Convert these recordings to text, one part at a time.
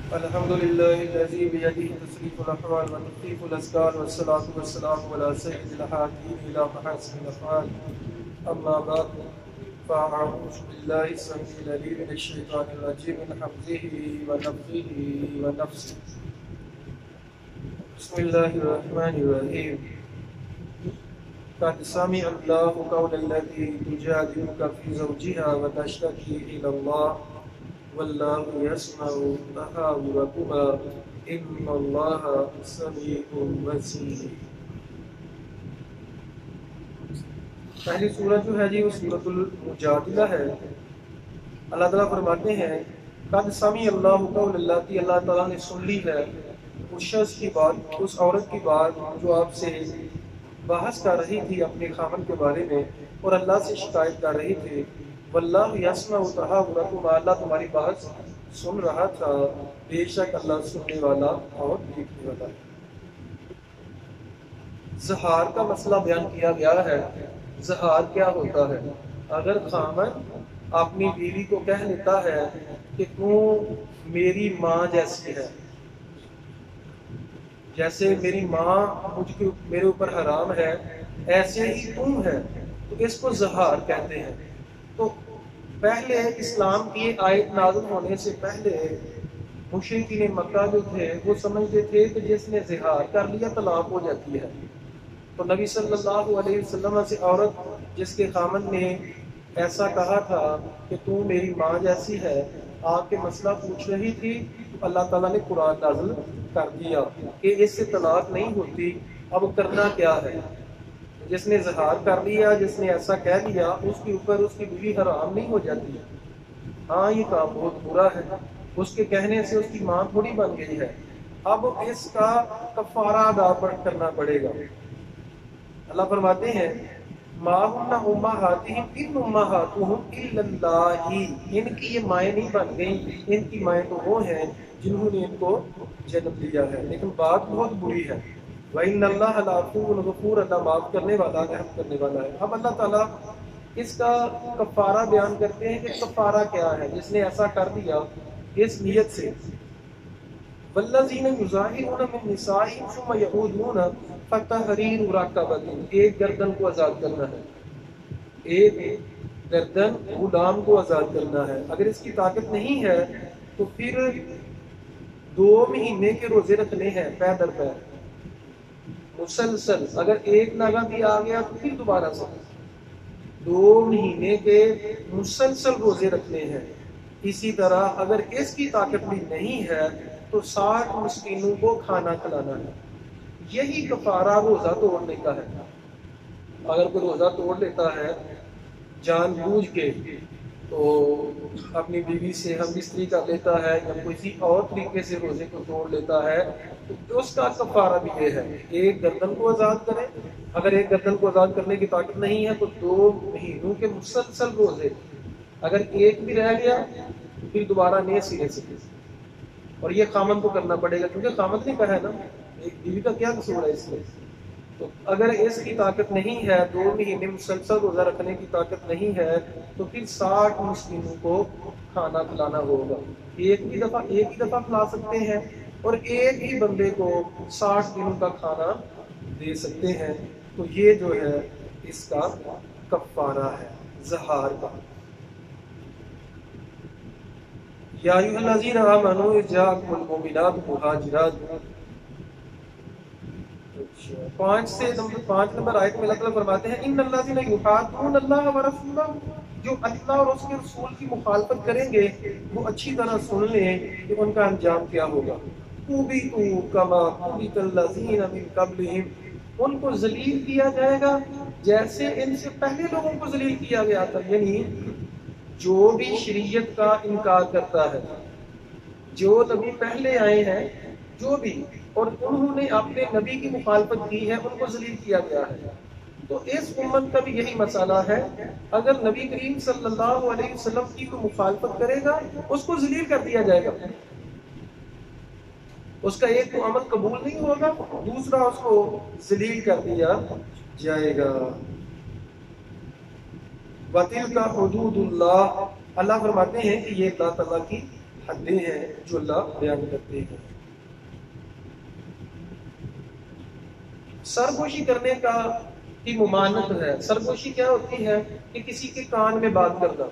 الحمد لله الذي بيده تصريف الأحوال وتخفيف الأسكار والصلاة والسلام على سيد الحاكمين إلى محاسن الأفعال. أما بعد فأعوذ بالله السميع العليم من الشيطان الرجيم من حمزه ونفخه ونفسه. بسم الله الرحمن الرحيم. قد سمع الله قول التي تجادلك في زوجها وتشتكي إلى الله والله يسمع تحاوركما ان الله سميع بصیر. پہلی سورت جو ہے جی وہ سورۃ المجادلہ ہے. اللہ تعالیٰ فرماتے ہیں قد سمع اللہ قول التی، اللہ تعالیٰ نے سن لی ہے اس شخص کی بات، اس عورت کی بات جو آپ سے بحث کر رہی تھی اپنے خامن کے بارے میں اور اللہ سے شکایت کر رہی تھی. واللہ یسمع تحاورکما، اللہ تمہاری بات سن رہا تھا، بے شک اللہ سننے والا اور دیکھنے والا. زہار کا مسئلہ بیان کیا گیا ہے. زہار کیا ہوتا ہے؟ اگر خامن اپنی بیوی کو کہہ لیتا ہے کہ تو میری ماں جیسی ہے، جیسے میری ماں میرے اوپر حرام ہے ایسے ہی تم ہے، تو اس کو زہار کہتے ہیں. تو پہلے اسلام کی آیت نازل ہونے سے پہلے مشرکین مکہ جو تھے وہ سمجھتے تھے کہ جس نے زہار کر لیا طلاق ہو جاتی ہے. تو نبی صلی اللہ علیہ وسلم سے عورت جس کے خامن نے ایسا کہا تھا کہ تو میری ماں جیسی ہے، آپ کے مسئلہ پوچھ رہی تھی، تو اللہ تعالیٰ نے قرآن نازل کر دیا کہ اس سے طلاق نہیں ہوتی. اب کرنا کیا ہے؟ جس نے زہار کر لیا، جس نے ایسا کہہ لیا، اس کے اوپر اس کی بیوی حرام نہیں ہو جاتی. ہاں یہ کام بہت برا ہے، اس کے کہنے سے اس کی ماں تھوڑی بن گئی ہے. اب اس کا کفارہ ادا کرنا پڑے گا. اللہ فرماتے ہیں ما ہن امہاتہم ان امہاتہم الا اللہ، ان کی یہ مائیں نہیں بن گئی، ان کی مائیں تو وہ ہیں جنہوں نے ان کو جنم دیا ہے. لیکن بات بہت بری ہے. وَإِنَّ اللَّهَ لَعَفُوٌّ غَفُورٌ، اللہ معاف کرنے والا رحم کرنے والا ہے. اب اللہ تعالیٰ اس کا کفارہ بیان کرتے ہیں کہ کفارہ کیا ہے جس نے ایسا کر دیا اس نیت سے. وَالَّذِينَ يُظَاهِرُونَ مِن نِّسَائِهِمْ ثُمَّ يَعُودُونَ فَتَحْرِيرُ رَقَبَةٍ، ایک گردن کو آزاد کرنا ہے، ایک گردن غلام کو آزاد کرنا ہے. اگر اس کی طاقت نہیں ہے تو پھر 2 مہینے کے روزے رکھنے ہیں پے در پے مسلسل. اگر ایک ناگا بھی آ گیا تو پھر دوبارہ سے 2 مہینے کے مسلسل روزے رکھنے ہیں. اسی طرح اگر اس کی طاقت بھی نہیں ہے تو 60 مسکینوں کو کھانا کھلانا ہے. یہی کفارہ روزہ توڑنے کا ہے. اگر کوئی روزہ توڑ لیتا ہے جان بوجھ کے، تو اپنی بیوی سے ہم بستری کر لیتا ہے یا کسی اور طریقے سے روزے کو توڑ لیتا ہے، تو اس کا کفارہ بھی یہ ہے ایک گردن کو آزاد کرے. اگر ایک گردن کو آزاد کرنے کی طاقت نہیں ہے تو 2 مہینوں کے مسلسل روزے. اگر ایک بھی رہ گیا تو پھر دوبارہ نئے سرے سے. اور یہ خامن کو کرنا پڑے گا کیونکہ خامن نے کہا ہے نا، ایک بیوی کا کیا قصور ہے اس میں. تو اگر اس کی طاقت نہیں ہے، 2 مہینے مسلسل روزہ رکھنے کی طاقت نہیں ہے، تو پھر 60 مسکینوں کو کھانا کھلانا ہوگا. ایک ہی دفعہ کھلا سکتے ہیں اور ایک ہی بندے کو 60 دنوں کا کھانا دے سکتے ہیں. تو یہ جو ہے اس کا کفارہ ہے زہار کا. یا ایھا الذین آمنوا اذا جاءکم المؤمنات مہاجرات، 5 نمبر آیت میں اللہ تعالیٰ فرماتے ہیں ان الذین یحادون اللہ ورسولہ، جو اللہ اور اس کے رسول کی مخالفت کریں گے وہ اچھی طرح سن لیں کہ ان کا انجام کیا ہوگا. کُبِتُوا کما کُبِتَ الذین من قبلہم، ان کو ذلیل کیا جائے گا جیسے ان سے پہلے لوگوں کو ذلیل کیا گیا تھا. یعنی جو بھی شریعت کا انکار کرتا ہے، جو نبی پہلے آئے ہیں جو بھی، اور انہوں نے اپنے نبی کی مخالفت کی ہے، ان کو ذلیل کیا گیا ہے. تو اس امت کا بھی یہی مسئلہ ہے. اگر نبی کریم صلی اللہ علیہ وسلم کی کوئی مخالفت کرے گا اس کو ذلیل کر دیا جائے گا. اس کا ایک تو عمل قبول نہیں ہوگا، دوسرا اس کو ذلیل کر دیا جائے گا. وَتِلْكَ حُدُودُ اللَّهِ، اللہ فرماتے ہیں کہ یہ اللہ تعالیٰ کی حدیں ہیں جو اللہ بیان کرتے ہیں۔ سرگوشی کرنے کی ممانعت ہے۔ سرگوشی کیا ہوتی ہے؟ کہ کسی کے کان میں بات کرنا۔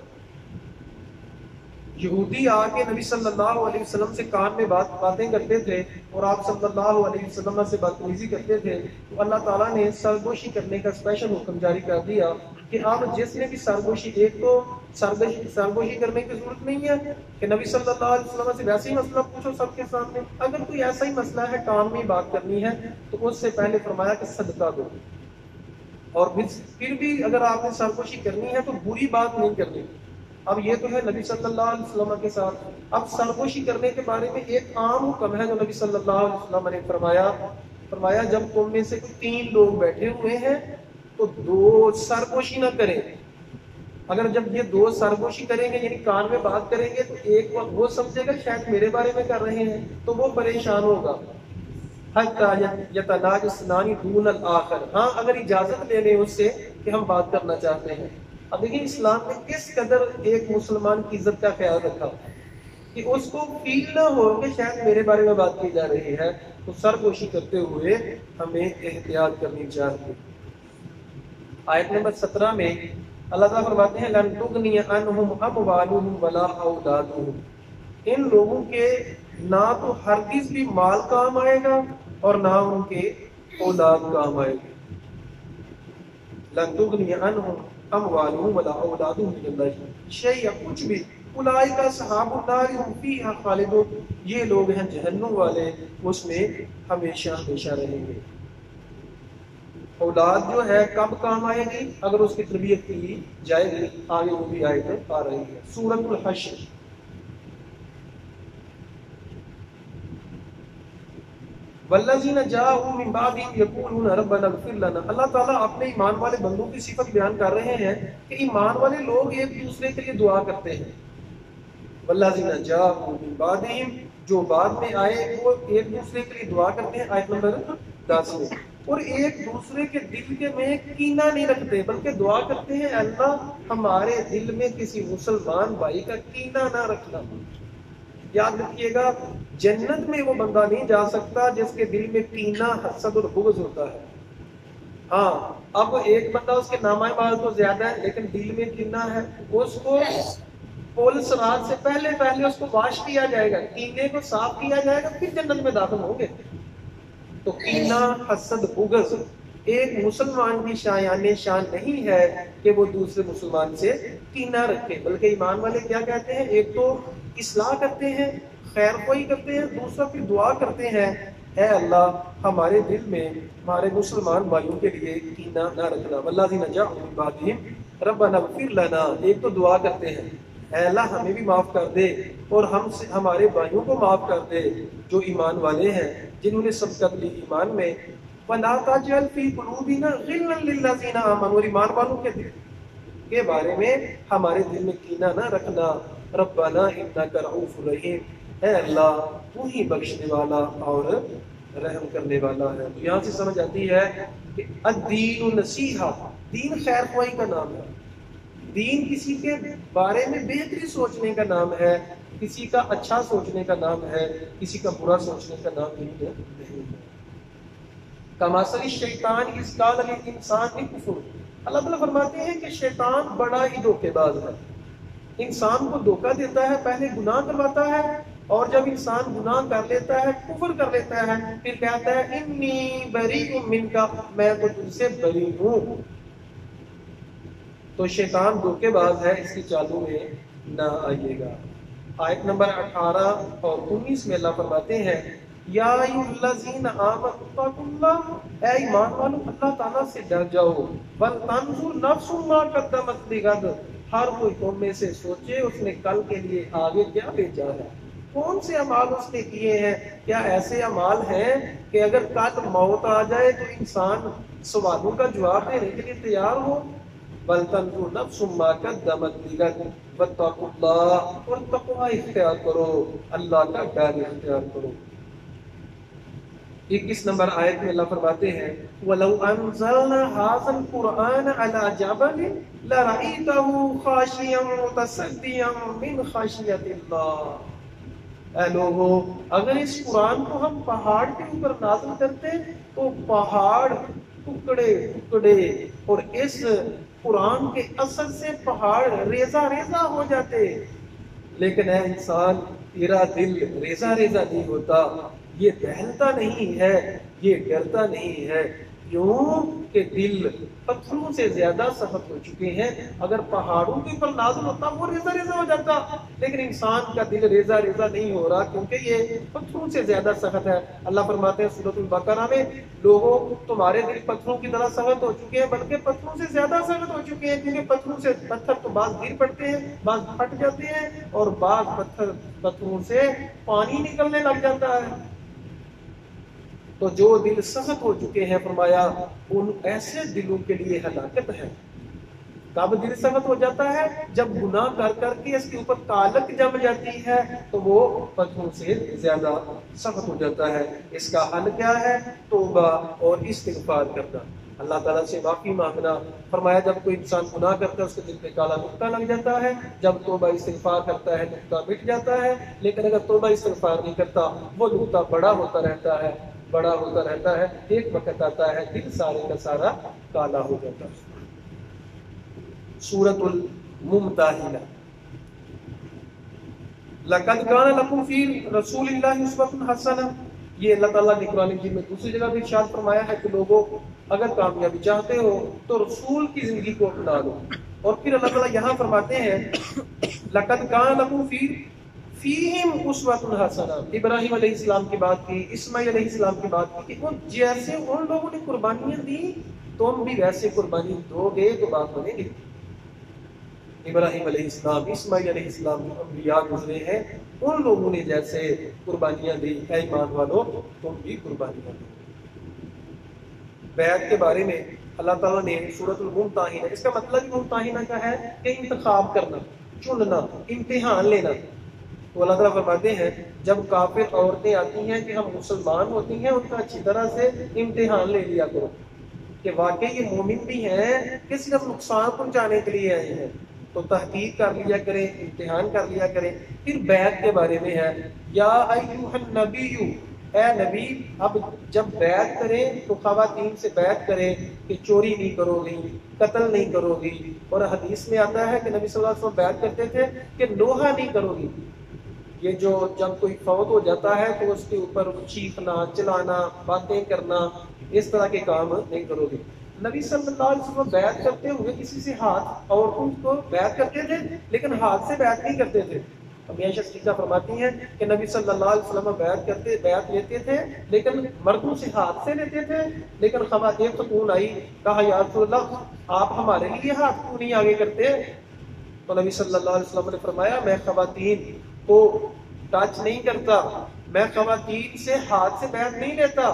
یہودی آ کے نبی صلی اللہ علیہ وسلم سے کان میں باتیں کرتے تھے اور آپ صلی اللہ علیہ وسلم سے بدتمیزی کرتے تھے، تو اللہ تعالیٰ نے سرگوشی کرنے کا اسپیشل حکم جاری کر دیا کہ اب جس نے بھی سرگوشی، ایک تو سرگوشی کرنے کی ضرورت نہیں ہے کہ نبی صلی اللہ علیہ وسلم سے ویسے ہی مسئلہ پوچھو سب کے سامنے، اگر کوئی ایسا ہی مسئلہ ہے کان میں بات کرنی ہے تو اس سے پہلے فرمایا کہ صدقہ دو، اور پھر بھی اگر آپ نے سرگوشی کرنی ہے تو بری بات نہیں کرنی۔ اب یہ تو ہے نبی صلی اللہ علیہ وسلم کے ساتھ۔ اب سرگوشی کرنے کے بارے میں ایک عام حکم ہے جو نبی صلی اللہ علیہ وسلم نے فرمایا جب تم میں سے 3 لوگ بیٹھے ہوئے ہیں تو 2 سرگوشی نہ کریں۔ اگر جب یہ 2 سرگوشی کریں گے یعنی کان میں بات کریں گے تو ایک وقت وہ سمجھے گا شاید میرے بارے میں کر رہے ہیں تو وہ پریشان ہوگا۔ حتی یتناجسان دون الآخر، ہاں اگر اجازت لے لیں اس سے کہ ہم بات کرنا چاہتے ہیں۔ اب دیکھیں اسلام نے کس قدر ایک مسلمان کی عزت کا خیال رکھا کہ اس کو فیل نہ ہو کہ شاید میرے بارے میں بات کی جا رہی ہے، تو سرگوشی کرتے ہوئے ہمیں احتیاط کرنی چاہیے۔ آیت نمبر 17 میں اللہ تعالیٰ فرماتے ہیں لن تغنی عنہم اموالہم ولا اولادہم، ان لوگوں کے نہ تو ہرگز بھی مال کام آئے گا اور نہ ان کے اولاد کام آئے گی۔ لن تغنی عنہم اموالہم ولا اولادہم من اللہ شیئا، کچھ بھی، اولئک اصحاب النار هم فیہا خالدون، یہ لوگ ہیں جہنم والے، اس میں ہمیشہ ہمیشہ رہیں گے۔ اولاد جو ہے کب کام آئے گی؟ اگر اس کی تربیت کی جائے گی، آگے وہ بھی آیت آ رہی ہے سورۃ الحشر۔ والذین جاءوا من بعدهم یقولون ربنا اغفر لنا، اللہ تعالیٰ اپنے ایمان والے بندوں کی صفت بیان کر رہے ہیں کہ ایمان والے لوگ ایک دوسرے کے لیے دعا کرتے ہیں۔ والذین جاءوا من بعدهم، جو بعد میں آئے وہ ایک دوسرے کے لیے دعا کرتے ہیں، آیت نمبر 10 میں، اور ایک دوسرے کے دل کے میں کینہ نہیں رکھتے بلکہ دعا کرتے ہیں اللہ ہمارے دل میں کسی مسلمان بھائی کا کینہ نہ رکھنا۔ یاد رکھیے گا جنت میں وہ بندہ نہیں جا سکتا جس کے دل میں کینہ، حسد اور بغض ہوتا ہے۔ ہاں اب ایک بندہ اس کے نامہ اعمال تو زیادہ ہے لیکن دل میں کینہ ہے، اس کو پول صراط سے پہلے اس کو واش کیا جائے گا، کینے کو صاف کیا جائے گا، پھر جنت میں داخل ہوں گے۔ تو کینہ، حسد، بغض ایک مسلمان کی شان نہیں ہے کہ وہ دوسرے مسلمان سے کینہ رکھے، بلکہ ایمان والے کیا کہتے ہیں؟ ایک تو اصلاح کرتے ہیں، خیر خواہی کرتے ہیں، دوسرا پھر دعا کرتے ہیں اے اللہ ہمارے دل میں ہمارے مسلمان بھائیوں کے لیے کینہ نہ رکھنا۔ والذین جاءوا من بعدہم ربنا اغفر لنا، ایک تو دعا کرتے ہیں اے اللہ ہمیں بھی معاف کر دے اور ہمارے بھائیوں کو معاف کر دے جو ایمان والے ہیں، جنہوں نے سبقت لی ایمان میں۔ وَلَا تَجْعَلْ فِي قُلُوبِنَا غِلًّا لِلَّذِينَ آمَنُوا، اور ایمان والوں کے بارے میں ہمارے دل میں کینہ نہ رکھنا۔ ربنا انک رؤوف رحیم، اے اللہ تو ہی بخشنے والا اور رحم کرنے والا ہے۔ تو یہاں سے سمجھ آتی ہے کہ الدین نصیحہ، دین خیر خواہی کا نام ہے، دین کسی کے بارے میں بہتری سوچنے کا نام ہے، کسی کا اچھا سوچنے کا نام ہے، کسی کا برا سوچنے کا نام نہیں ہے۔ کمثل الشیطان اذ قال للانسان اکفر، اللہ تعالیٰ فرماتے ہیں کہ شیطان بڑا ہی دھوکے باز ہے، انسان کو دھوکہ دیتا ہے، پہلے گناہ کرواتا ہے اور جب انسان گناہ کر لیتا ہے، کفر کر لیتا ہے، پھر کہتا ہے انی بریء منک، میں تو تجھ سے بری ہوں۔ تو شیطان دھوکے باز ہے، اس کی چالوں میں نہ آئیے گا۔ آیت نمبر 18 اور 19 میں اللہ فرماتے ہیں یا ایھا الذین آمنوا اتقوا اللہ، اے ایمان والو اللہ تعالیٰ سے ڈر جاؤ، ولتنظر نفس ما قدمت لغد، ہر کوئی تم میں سے سوچے اس نے کل کے لیے آگے کیا بھیجا ہے، کون سے اعمال اس نے کیے ہیں، کیا ایسے اعمال ہیں کہ اگر کل موت آ جائے تو انسان سوالوں کا جواب دینے کے لیے تیار ہو۔ وَلْتَنْظُرْ نَفْسٌ مَا قَدَّمَتْ لِغَدٍ وَاتَّقُوا اللَّهَ، اور تقوی اختیار کرو، اللہ کا ڈر اختیار کرو۔ 21 نمبر آیت میں اللہ فرماتے ہیں وَلَوْ أَنزَلْنَا هَذَا الْقُرْآنَ عَلَى جَبَلٍ لَرَأَيْتَهُ خَاشِعًا مُتَصَدِّعًا مِنْ خَشْيَةِ اللَّهِ، اے لوگو اگر اس قرآن کو ہم پہاڑ کے اوپر نازل کرتے تو پہاڑ ٹکڑے ٹکڑے اور اس قرآن کے اثر سے پہاڑ ریزہ ریزہ ہو جاتے، لیکن اے انسان تیرا دل ریزہ ریزہ نہیں ہوتا، یہ دہلتا نہیں ہے، یہ ڈرتا نہیں ہے، کیوں کہ دل پتھروں سے زیادہ سخت ہو چکے ہیں۔ اگر پہاڑوں کے اوپر نازل ہوتا وہ ریزہ ریزہ ہو جاتا، لیکن انسان کا دل ریزہ ریزہ نہیں ہو رہا کیونکہ یہ پتھروں سے زیادہ سخت ہے۔ اللہ فرماتے ہیں سورۃ البقرہ میں، لوگوں تمہارے دل پتھروں کی طرح سخت ہو چکے ہیں، بلکہ پتھروں سے زیادہ سخت ہو چکے ہیں، کیونکہ پتھروں سے پتھر تو بعض گر پڑتے ہیں، بعض پھٹ جاتے ہیں، اور بعض پتھروں سے پانی نکلنے لگ جاتا ہے۔ تو جو دل سخت ہو چکے ہیں، فرمایا ان ایسے دلوں کے لیے ہلاکت ہے۔ کب دل سخت ہو جاتا ہے؟ جب گناہ کر کر کے اس کے اوپر کالک جم جاتی ہے تو وہ پتھروں سے زیادہ سخت ہو جاتا ہے۔ اس کا حل کیا ہے؟ توبہ اور استغفار کرنا، اللہ تعالیٰ سے معافی مانگنا۔ فرمایا جب کوئی انسان گناہ کرتا ہے اس کے دل پہ کالا نقطہ لگ جاتا ہے، جب توبہ استغفار کرتا ہے نقطہ مٹ جاتا ہے، لیکن اگر توبہ استغفار نہیں کرتا وہ نقطہ بڑا ہوتا رہتا ہے، بڑا ہوتا رہتا ہے، ایک وقت آتا ہے دل سارے کا سارا کالا ہو جاتا ہے۔ سورۃ الممتحنہ، لقد کان لکم فی رسول اللہ اسوۃ حسنہ، یہ اللہ تعالیٰ نے قرآن مجید میں دوسری جگہ بھی ارشاد فرمایا ہے کہ لوگوں اگر کامیابی چاہتے ہو تو رسول کی زندگی کو اپنا لو۔ اور پھر اللہ تعالیٰ یہاں فرماتے ہیں لقد کان لکم فیہم اسوۃ حسنہ، ابراہیم علیہ السلام کی بات کی، اسماعیل علیہ السلام کی بات کی کہ جیسے ان لوگوں نے قربانیاں دی تم بھی ویسے قربانی دو گے تو بات بنے گی۔ ابراہیم علیہ السلام، اسماعیل علیہ السلام انبیاء گزرے ہیں، ان لوگوں نے جیسے قربانیاں دی، اے ایمان والو تم بھی قربانیاں دو۔ بیعت کے بارے میں اللہ تعالیٰ نے سورۃ الممتحنہ، اس کا مطلب ممتحنہ کا ہے کہ انتخاب کرنا، چننا، امتحان لینا۔ تو اللہ تعالیٰ فرماتے ہیں جب کافر عورتیں آتی ہیں کہ ہم مسلمان ہوتی ہیں، ان کا اچھی طرح سے امتحان لے لیا کرو کہ واقعی یہ مومن بھی ہیں کہ صرف نقصان پہنچانے کے لیے آئے ہیں، تو تحقیق کر لیا کریں، امتحان کر لیا کریں۔ پھر بیعت کے بارے میں ہے یا ایھا النبی، اے نبی اب جب بیعت کریں تو خواتین سے بیعت کریں کہ چوری نہیں کرو گی، قتل نہیں کرو گی، اور حدیث میں آتا ہے کہ نبی صلی اللہ علیہ وسلم بیعت کرتے تھے کہ نوحہ نہیں کرو گی۔ یہ جو جب کوئی فوت ہو جاتا ہے تو اس کے اوپر چیخنا، چلانا، باتیں کرنا، اس طرح کے کام نہیں کرو گے۔ نبی صلی اللہ علیہ وسلم بیعت کرتے ہوئے کسی سے ہاتھ، عورتوں کو بیعت کرتے تھے لیکن ہاتھ سے بیعت نہیں کرتے تھے۔ عائشہ صدیقہ فرماتی ہیں کہ نبی صلی اللہ علیہ وسلم بیعت لیتے تھے لیکن مردوں سے ہاتھ سے لیتے تھے، لیکن خواتین خاتون آئی، کہا یا رسول اللہ آپ ہمارے لیے ہاتھ کیوں نہیں آگے کرتے؟ تو نبی صلی اللہ علیہ وسلم نے فرمایا میں خواتین کو ٹچ نہیں کرتا، میں خواتین سے ہاتھ سے بیعت نہیں لیتا۔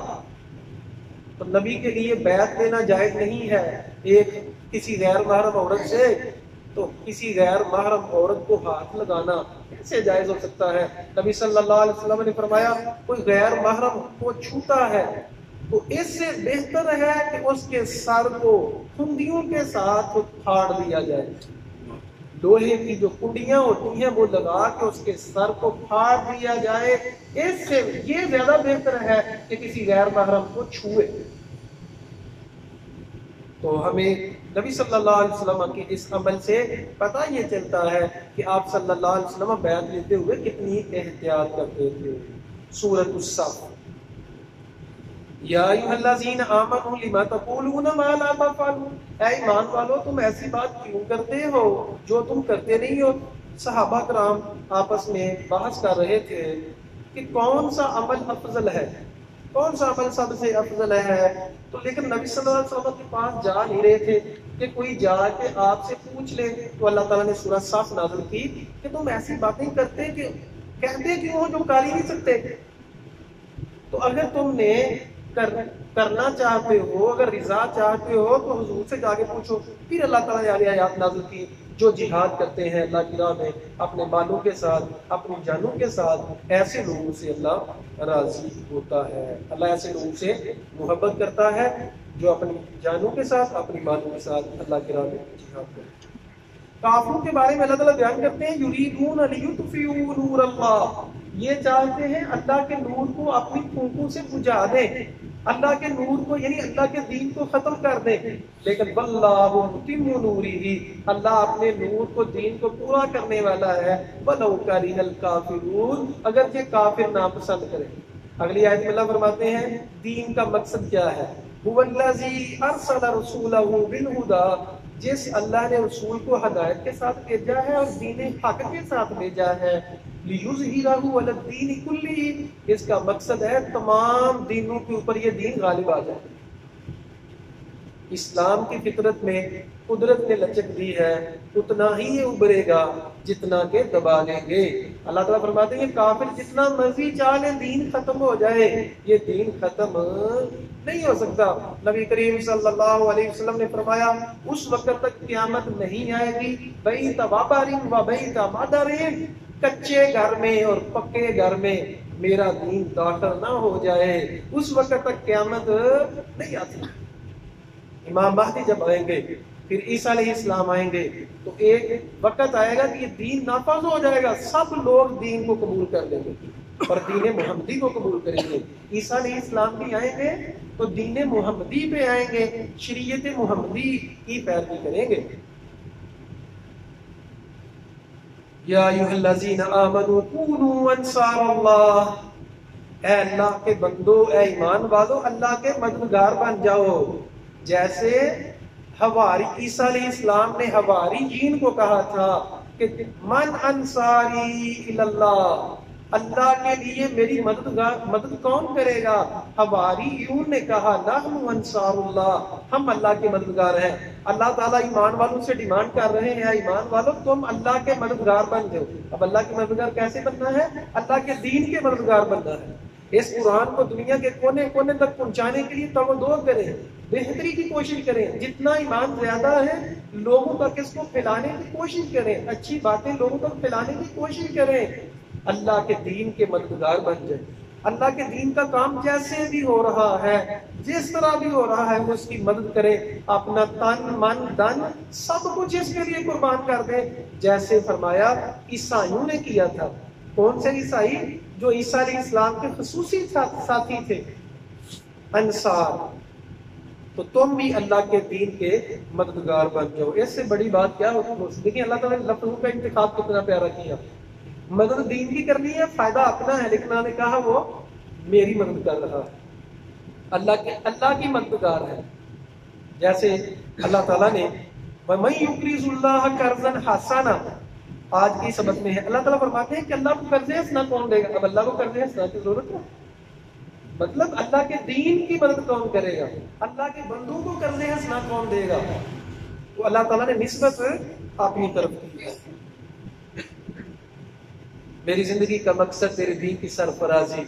تو نبی کے لیے بیعت لینا جائز نہیں ہے ایک کسی غیر محرم عورت سے، تو کسی غیر محرم عورت کو ہاتھ لگانا کیسے جائز ہو سکتا ہے؟ نبی صلی اللہ علیہ وسلم نے فرمایا کوئی غیر محرم کو چھوتا ہے تو اس سے بہتر ہے کہ اس کے سر کو کنڈیوں کے ساتھ پھاڑ دیا جائے۔ لوہے کی جو کنڈیاں ہوتی ہیں وہ لگا کے اس کے سر کو پھاڑ دیا جائے، اس سے یہ زیادہ بہتر ہے کہ کسی غیر محرم کو چھوئے۔ تو ہمیں نبی صلی اللہ علیہ وسلم کے اس عمل سے پتہ یہ چلتا ہے کہ آپ صلی اللہ علیہ وسلم بیعت لیتے ہوئے کتنی احتیاط کرتے تھے۔ سورۃ الصف، یا ایھا الذین آمنوا لما تقولون ما لا تفعلون، اے ایمان والو تم ایسی بات کیوں کرتے ہو جو تم کرتے نہیں ہو۔ صحابہ کرام آپس میں بحث کر رہے تھے کہ کون سا عمل افضل ہے، کون سا عمل سب سے افضل ہے، تو لیکن نبی صلی اللہ علیہ وسلم کے پاس جا نہیں رہے تھے کہ کوئی جا کے آپ سے پوچھ لے۔ تو اللہ تعالیٰ نے سورہ صف نازل کی کہ تم ایسی باتیں کرتے کہ کہتے کیوں ہو جو کر ہی نہیں سکتے۔ تو اگر تم نے کرنا چاہتے ہو، اگر رضا چاہتے ہو تو حضور سے جا کے پوچھو۔ پھر اللہ تعالیٰ نے آگے آیات نازل کی جو جہاد کرتے ہیں اللہ کی راہ میں اپنے مالوں کے ساتھ، اپنی جانوں کے ساتھ، ایسے لوگوں سے اللہ راضی ہوتا ہے۔ اللہ ایسے لوگوں سے محبت کرتا ہے جو اپنی جانوں کے ساتھ، اپنی مالوں کے ساتھ اللہ کی راہ میں جہاد کرتے ہیں۔ کافروں کے بارے میں اللہ تعالیٰ بیان کرتے ہیں یریدون لیطفئوا نور اللہ، یہ چاہتے ہیں اللہ کے نور کو اپنی پھونکوں سے بجھا دیں، اللہ کے نور کو یعنی اللہ کے دین کو ختم کر دیں، لیکن واللہ متم نورہ، اللہ اپنے نور کو دین کو پورا کرنے والا ہے، ولو کرہ الکافرون، اگرچہ کافر ناپسند کرے۔ اگلی آیت میں اللہ فرماتے ہیں دین کا مقصد کیا ہے، هو الذی ارسل رسولہ بالہدی، جس اللہ نے رسول کو ہدایت کے ساتھ بھیجا ہے اور دین حق کے ساتھ بھیجا ہے، لیظہرہ علی الدین کلہ، اس کا مقصد ہے تمام دینوں کے اوپر یہ دین غالب آ جائے۔ اسلام کی فطرت میں قدرت نے لچک دی ہے، اتنا ہی یہ ابھرے گا جتنا کہ دبا لیں گے۔ اللہ تعالیٰ فرماتے ہیں کافر جتنا مرضی چاہے دین ختم ہو جائے، یہ دین ختم نہیں ہو سکتا۔ نبی کریم صلی اللہ علیہ وسلم نے فرمایا اس وقت تک قیامت نہیں آئے گی بیت وابرین و بیت مادرین، کچے گھر میں اور پکے گھر میں میرا دین داخل نہ ہو جائے، اس وقت تک قیامت نہیں آتی۔ امام مہدی جب آئیں گے، پھر عیسیٰ علیہ السلام آئیں گے، تو ایک وقت آئے گا کہ یہ دین نافذ ہو جائے گا، سب لوگ دین کو قبول کر لیں گے اور دین محمدی کو قبول کریں گے۔ عیسیٰ علیہ السلام بھی آئیں گے تو دین محمدی پہ آئیں گے، شریعت محمدی کی پیروی کریں گے۔ یا ایھا الذین آمنوا کونوا انصار اللہ، اے اللہ کے بندو، اے ایمان والو، اللہ کے مددگار بن جاؤ۔ جیسے حواری عیسیٰ علیہ السلام نے حواریین کو کہا تھا کہ من انصاری اللہ، اللہ کے لیے میری مدد کون کرے گا؟ حواریون نے کہا نحن انصار اللہ، ہم اللہ کے مددگار ہیں۔ اللہ تعالیٰ ایمان والوں سے ڈیمانڈ کر رہے ہیں ایمان والوں تم اللہ کے مددگار بن جاؤ۔ اب اللہ کے مددگار کیسے بننا ہے؟ اللہ کے دین کے مددگار بننا ہے۔ اس قرآن کو دنیا کے کونے کونے تک پہنچانے کے لیے توجہ کریں، بہتری کی کوشش کریں، جتنا ایمان زیادہ ہے لوگوں تک اس کو پھیلانے کی کوشش کریں، اچھی باتیں لوگوں تک پھیلانے کی کوشش کریں، اللہ کے دین کے مددگار بن جائیں۔ اللہ کے دین کا کام جیسے بھی ہو رہا ہے، جس طرح بھی ہو رہا ہے، اس کی مدد کریں، اپنا تن من دن سب کچھ اس کے لیے قربان کر دیں، جیسے فرمایا عیسائیوں نے کیا تھا۔ کون سے عیسائی؟ جو عیسیٰ علیہ السلام کے خصوصی ساتھی تھے، انصار۔ تو تم بھی اللہ کے دین کے مددگار بن جاؤ۔ اس سے بڑی بات کیا ہوتی ہے؟ دیکھیں اللہ تعالیٰ نے لفظوں کا انتخاب کتنا پیارا کیا۔ مدد دین کی کرنی ہے، فائدہ اپنا ہے، لیکن اللہ نے کہا وہ میری مدد کر رہا ہے، اللہ کی مددگار ہے۔ جیسے اللہ تعالیٰ نے وَمَن يُقْرِضُ اللَّهَ قَرْضًا حَسَنًا، آج کی سبق میں ہے، اللہ تعالیٰ فرماتے ہیں کہ اللہ کو قرض حسنہ کون دے گا؟ اب اللہ کو قرض حسنہ کی ضرورت ہے، مطلب اللہ کے دین کی مدد کون کرے گا؟ اللہ کے بندوں کو قرض حسنہ کون دے گا؟ تو اللہ تعالیٰ نے نسبت اپنی طرف کی ہے۔ میری زندگی کا مقصد تیرے دین کی سرفرازی،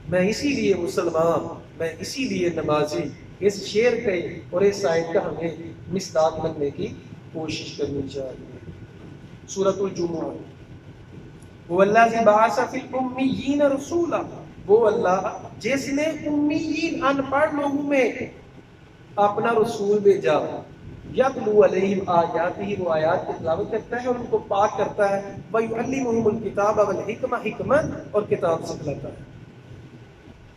میں اسی لیے مسلمان، میں اسی لیے نمازی، اس شعر کے اور اس آیت کا ہمیں مصداق بننے کی کوشش کرنی چاہیے۔ سورۃ الجمعہ، وہ اللہ سے بعث فی الامیین رسولا، وہ اللہ جس نے امیین ان پڑھ لوگوں میں اپنا رسول بھیجا، یتلو علیہم آیاتہ، وہ آیات کی تلاوت کرتا ہے اور ان کو پاک کرتا ہے، ویعلمہم الکتاب والحکمہ، حکمت اور کتاب سکھلاتا ہے۔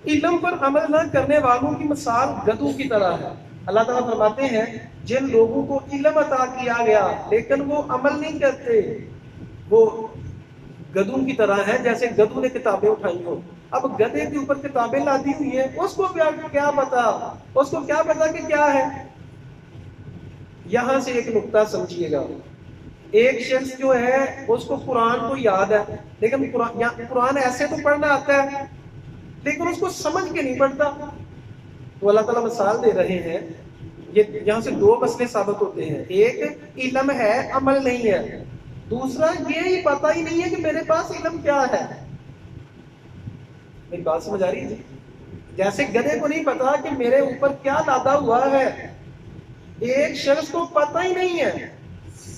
علم پر عمل نہ کرنے والوں کی مثال گدھوں کی طرح ہے۔ اللہ تعالیٰ فرماتے ہیں جن لوگوں کو علم عطا کیا گیا لیکن وہ عمل نہیں کرتے، وہ گدھوں کی طرح ہے، جیسے گدھوں نے کتابیں اٹھائی ہوں۔ اب گدھے کے اوپر کتابیں لادی ہوئی ہیں، اس کو کیا پتا کہ کیا ہے۔ یہاں سے ایک نقطہ سمجھیے گا، ایک شخص جو ہے اس کو قرآن تو یاد ہے، لیکن قرآن ایسے تو پڑھنا آتا ہے لیکن اس کو سمجھ کے نہیں پڑھتا۔ تو اللہ تعالیٰ مثال دے رہے ہیں، یہاں سے دو مسئلے ثابت ہوتے ہیں، ایک علم ہے عمل نہیں ہے، دوسرا یہ پتہ ہی نہیں ہے کہ میرے پاس علم کیا ہے۔ میری بات سمجھ آ رہی ہے؟ جیسے گدھے کو نہیں پتا کہ میرے اوپر کیا لادا ہوا ہے، ایک شخص کو پتہ ہی نہیں ہے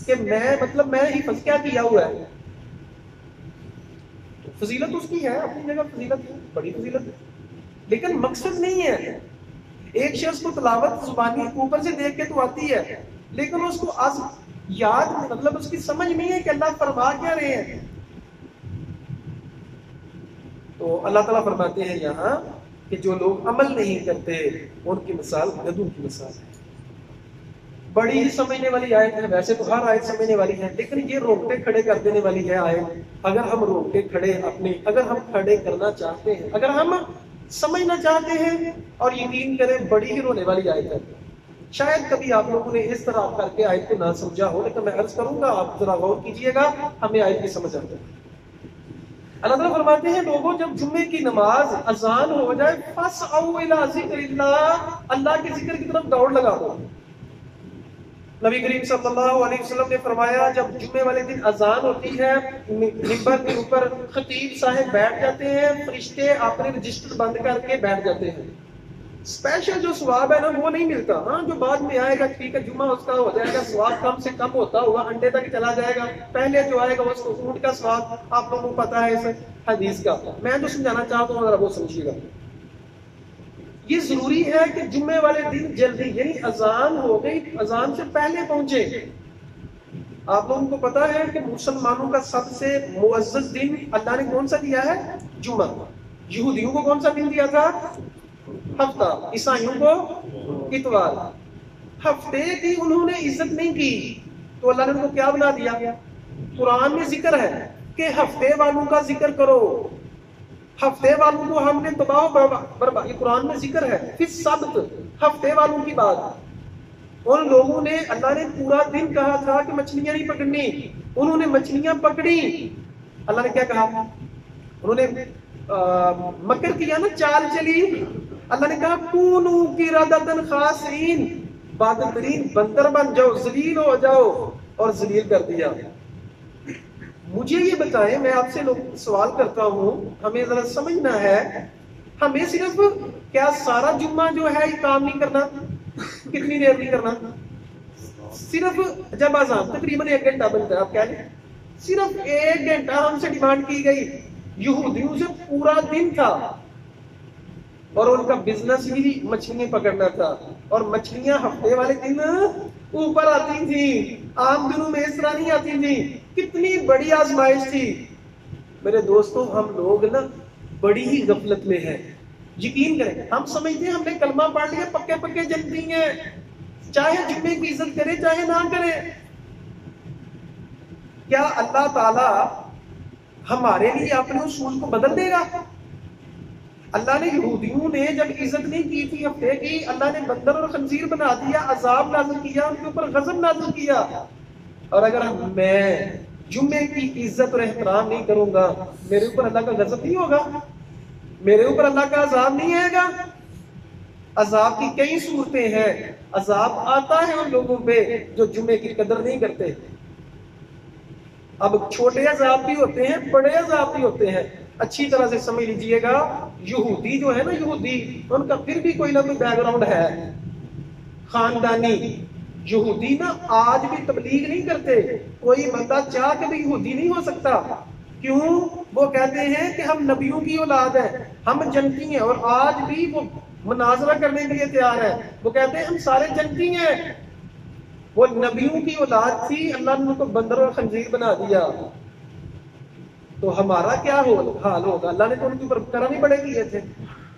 کہ میں حفظ کیا کیا ہوا ہے۔ فضیلت اس کی ہے، اپنی جگہ فضیلت ہے، بڑی فضیلت ہے، لیکن مقصد نہیں ہے۔ ایک شخص کو تلاوت زبانی اوپر سے دیکھ کے تو آتی ہے، لیکن اس کو یاد اس کی سمجھ نہیں ہے کہ اللہ فرما کیا رہے ہیں۔ تو اللہ تعالیٰ فرماتے ہیں یہاں کہ جو لوگ عمل نہیں کرتے ان کی مثال گدھوں کی مثال ہے. بڑی ہی سمجھنے والی آیت ہے. ویسے تو ہر آیت سمجھنے والی ہے، لیکن یہ روکتے کھڑے کر دینے والی ہے آیت. اگر ہم روکتے کھڑے اگر ہم کھڑے کرنا چاہتے ہیں، اگر ہم سمجھنا چاہتے ہیں، اور یقین کریں بڑی ہی رونے والی آیت ہے. شاید کبھی آپ لوگوں نے اس طرح کر کے آیت کو نہ سمجھا ہو، لیکن میں عرض کروں گا آپ ذرا غور کیجئے گا، ہمیں آیت کی سمجھ آتی ہے. اللہ تعالیٰ فرماتے ہیں لوگوں جب جمعے کی نماز اذان ہو جائے فَاسْعَوْا إِلَىٰ ذِكْرِ اللَّهِ، اللہ کے ذکر کی طرف دوڑ لگا دو. نبی کریم صلی اللہ علیہ وسلم نے فرمایا جب جمعے والے دن اذان ہوتی ہے، منبر کے اوپر خطیب صاحب بیٹھ جاتے ہیں، فرشتے اپنے رجسٹر بند کر کے بیٹھ جاتے ہیں. اسپیشل جو ثواب ہے نا وہ نہیں ملتا. ہاں جو بعد میں آئے گا ٹھیک ہے، جمعہ اس کا ہو جائے گا، ثواب کم سے کم ہوتا ہوا انڈے تک چلا جائے گا. پہلے جو آئے گا اس کو اونٹ کا ثواب آپ لوگوں کو پتا ہے اس حدیث کا. میں جو سمجھانا چاہتا ہوں ذرا وہ سمجھیے گا. یہ ضروری ہے کہ جمعے والے دن جلدی، یعنی اذان ہو گئی، اذان سے پہلے پہنچے. آپ لوگوں کو پتا ہے کہ مسلمانوں کا سب سے معزز دن اللہ نے کون سا دیا ہے؟ جمعہ. یہودیوں کو کون سا دن دیا تھا؟ ہفتہ. عیسائیوں کو اتوار. ہفتے کی انہوں نے عزت نہیں کی تو اللہ نے ان کو کیا بنا دیا؟ قرآن میں ذکر ہے کہ ہفتے والوں کا ذکر کرو، ہفتے والوں کو ہم نے تباہ و برباد، یہ قرآن میں ذکر ہے. پھر سبت، ہفتے والوں کی بات. ان لوگوں نے، اللہ نے پورا دن کہا تھا کہ مچھلیاں نہیں پکڑنی، انہوں نے مچھلیاں پکڑی. اللہ نے کیا کہا؟ انہوں نے مکر کیا نا، چال چلی. اللہ نے کہا کونوا قردۃ خاسئین، بادترین بندر بن جاؤ، ذلیل ہو جاؤ، اور ذلیل کر دیا. مجھے یہ بتائیں، میں آپ سے سوال کرتا ہوں، ہمیں ذرا سمجھنا ہے، ہمیں صرف کیا سارا جمعہ جو ہے یہ کام نہیں کرنا؟ کتنی دیر نہیں کرنا؟ صرف جب اذان تقریباً 1 گھنٹہ بنتا ہے، آپ کہہ لیں صرف 1 گھنٹہ ہم سے ڈیمانڈ کی گئی. یہودیوں سے پورا دن تھا اور ان کا بزنس ہی مچھلیاں پکڑنا تھا، اور مچھلیاں ہفتے والے دن اوپر آتی تھی، عام دنوں میں اس طرح نہیں آتی تھی. کتنی بڑی آزمائش تھی میرے دوستوں. ہم لوگ نا بڑی ہی غفلت میں ہیں. یقین کریں، ہم سمجھتے ہیں ہم نے کلمہ پڑھ لیا، پکے پکے جنتی ہیں، چاہے جمعے کی عزت کرے چاہے نہ کرے. کیا اللہ تعالی ہمارے لیے اپنے اصول کو بدل دے گا؟ اللہ نے یہودیوں نے جب عزت نہیں کی تھی ہفتے کی، اللہ نے بندر اور خنزیر بنا دیا، عذاب نازل کیا، ان کے اوپر غضب نازل کیا. اور اگر میں جمعے کی عزت اور احترام نہیں کروں گا، میرے اوپر اللہ کا غضب نہیں ہوگا؟ میرے اوپر اللہ کا عذاب نہیں آئے گا؟ عذاب کی کئی صورتیں ہیں. عذاب آتا ہے ان لوگوں پہ جو جمعے کی قدر نہیں کرتے. اب چھوٹے عذاب بھی ہوتے ہیں، بڑے عذاب بھی ہوتے ہیں. اچھی طرح سے سمجھ لیجئے گا، یہودی جو ہے نا، یہودی ان کا پھر بھی کوئی نہ کوئی بیک گراؤنڈ ہے خاندانی. یہودی نا آج بھی تبلیغ نہیں کرتے. کوئی بندہ چاہ کے بھی یہودی نہیں ہو سکتا. کیوں؟ وہ کہتے ہیں کہ ہم نبیوں کی اولاد ہیں، ہم جنتی ہیں، اور آج بھی وہ مناظرہ کرنے کے لیے تیار ہے. وہ کہتے ہیں ہم سارے جنتی ہیں. وہ نبیوں کی اولاد تھی، اللہ نے ان کو بندر اور خنزیر بنا دیا. تو ہمارا کیا حال ہوگا؟ اللہ نے تو ان کے اوپر کرم ہی بڑے کیے تھے.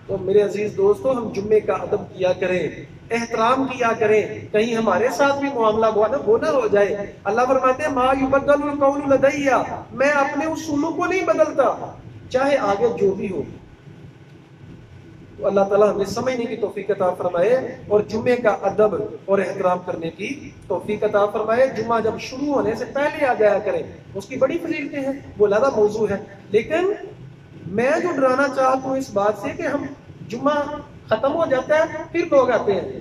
تو میرے عزیز دوستو، ہم جمعے کا ادب کیا کریں، احترام کیا کریں، کہیں ہمارے ساتھ بھی معاملہ وہ نہ ہو جائے. اللہ فرماتے ہیں ما یبدل القول لدی، میں اپنے اصولوں کو نہیں بدلتا چاہے آگے جو بھی ہو. تو اللہ تعالیٰ ہمیں سمجھنے کی توفیق عطا فرمائے اور جمعے کا ادب اور احترام کرنے کی توفیق عطا فرمائے. جمعہ جب شروع ہونے سے پہلے آ جایا کریں، اس کی بڑی فضیلتیں ہیں، وہ علیحدہ موضوع ہے. لیکن میں جو ڈرانا چاہتا ہوں اس بات سے کہ ہم جمعہ ختم ہو جاتا ہے، پھر لوگ آتے ہیں،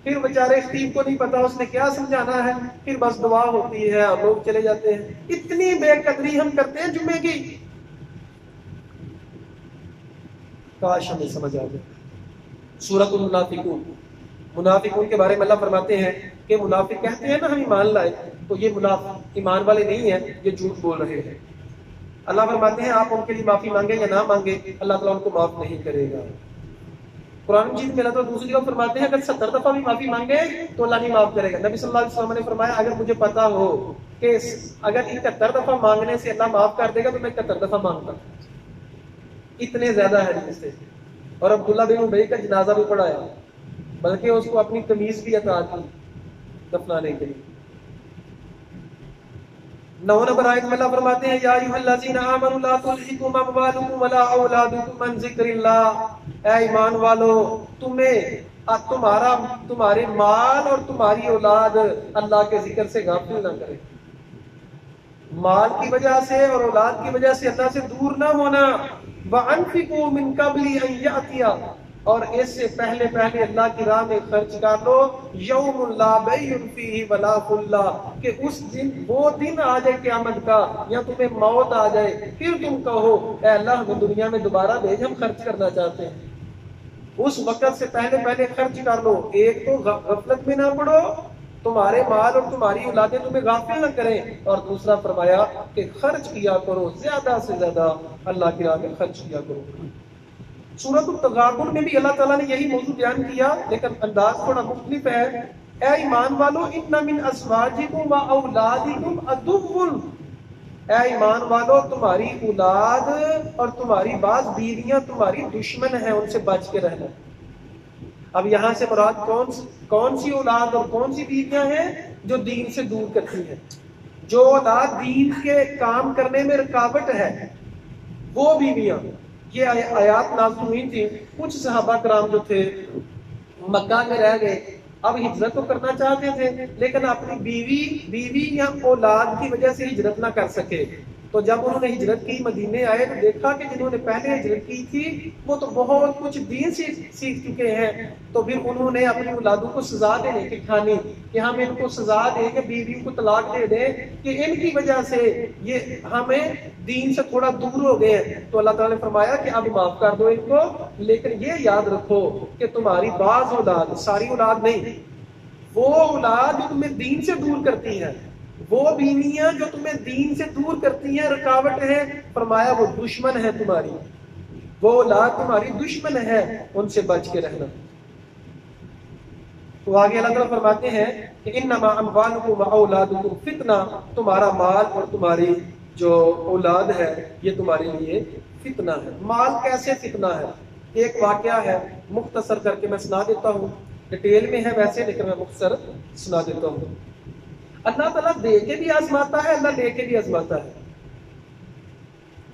پھر بیچارے خطیب کو نہیں پتا اس نے کیا سمجھانا ہے، پھر بس دعا ہوتی ہے اور لوگ چلے جاتے ہیں. اتنی بے قدری ہم کرتے ہیں جمعے کی، کاش ہمیں سمجھ آ جائے. سورۃ المنافقون، منافقون کے بارے میں اللہ فرماتے ہیں کہ منافق کہتے ہیں نا ہم ایمان لائے، تو یہ منافق ایمان والے نہیں ہیں، یہ جھوٹ بول رہے ہیں. اللہ فرماتے ہیں آپ ان کے لیے معافی مانگے یا نہ مانگے، اللہ تعالیٰ ان کو معاف نہیں کرے گا. قرآن مجید میں اللہ تعالیٰ دوسری جگہ فرماتے ہیں اگر 70 دفعہ بھی معافی مانگے تو اللہ نہیں معاف کرے گا. نبی صلی اللہ علیہ وسلم نے فرمایا اگر مجھے پتا ہو کہ اگر 71 دفعہ مانگنے سے اللہ معاف کر دے گا تو میں 71 دفعہ مانگتا. اتنے زیادہ حدیث تھے. اور عبداللہ بن ابی کا جنازہ بھی پڑھایا، بلکہ اس کو اپنی قمیض بھی عطا کی دفنانے کے لیے. 9 نمبر آیت میں اللہ فرماتے ہیں یا ایھا الذین آمنوا لا تلھکم اموالکم ولا اولادکم عن ذکر اللہ. اے ایمان والو، تمہارے مال اور تمہاری اولاد اللہ کے ذکر سے غافل نہ کرے. مال کی وجہ سے اور اولاد کی وجہ سے اللہ سے دور نہ ہونا. وَأَنفِقُوا مِن قَبْلِ أَن يَأْتِيَ، اور اس سے پہلے اللہ کی راہ میں خرچ کر لو. یوم لا بیع فیہ ولا خلہ، کہ اس دن، وہ دن آ جائے قیامت کا یا تمہیں موت آ جائے پھر تم کہو اے اللہ ہمیں دنیا میں دوبارہ بھیج، ہم خرچ کرنا چاہتے ہیں. اس وقت سے پہلے خرچ کر لو. ایک تو غفلت میں نہ پڑو، تمہارے مال اور تمہاری اولادیں تمہیں غافل نہ کریں، اور دوسرا فرمایا کہ خرچ کیا کرو، زیادہ سے زیادہ اللہ کی راہ میں خرچ کیا کرو. سورۃ التغابن میں بھی اللہ تعالیٰ نے یہی موضوع بیان کیا، لیکن انداز تھوڑا مختلف ہے. اے ایمان والو ان من ازواجکم و اولادکم عدو، اے ایمان والو تمہاری اولاد اور تمہاری بعض بیویاں تمہاری دشمن ہیں، ان سے بچ کے رہنا. اب یہاں سے مراد کون سی اولاد اور کون سی بیویاں ہیں؟ جو دین سے دور کرتی ہیں، جو اولاد دین کے کام کرنے میں رکاوٹ ہے، وہ بیویاں. یہ آیات نازل ہوئی تھی. کچھ صحابہ کرام جو تھے مکہ میں رہ گئے، اب ہجرت تو کرنا چاہتے تھے لیکن اپنی بیوی یا اولاد کی وجہ سے ہجرت نہ کر سکے. تو جب انہوں نے ہجرت کی، مدینے آئے تو دیکھا کہ جنہوں نے پہلے ہجرت کی تھی وہ تو بہت کچھ دین سے سیکھ چکے ہیں. تو پھر انہوں نے اپنی اولادوں کو سزا دینے کی ٹھانی کہ ہم ان کو سزا دیں کہ بیویوں کو طلاق دے دیں کہ ان کی وجہ سے یہ ہمیں دین سے تھوڑا دور ہو گئے ہیں. تو اللہ تعالیٰ نے فرمایا کہ اب معاف کر دو ان کو، لیکن یہ یاد رکھو کہ تمہاری بعض اولاد، ساری اولاد نہیں، وہ اولاد جو تمہیں دین سے دور کرتی ہیں، وہ بیویاں جو تمہیں دین سے دور کرتی ہیں، رکاوٹ ہیں، فرمایا وہ دشمن ہے تمہاری، وہ اولاد تمہاری دشمن ہے، ان سے بچ کے رہنا. تو آگے اللہ تعالیٰ فرماتے ہیں کہ انما اموالکم و اولادکم فتنہ، تمہارا مال اور تمہاری جو اولاد ہے یہ تمہارے لیے فتنہ ہے. مال کیسے فتنہ ہے؟ ایک واقعہ ہے، مختصر کر کے میں سنا دیتا ہوں، ڈیٹیل میں ہے ویسے لیکن میں مختصر سنا دیتا ہوں. اللہ تعالیٰ دے کے بھی آزماتا ہے، اللہ لے کے بھی آزماتا ہے.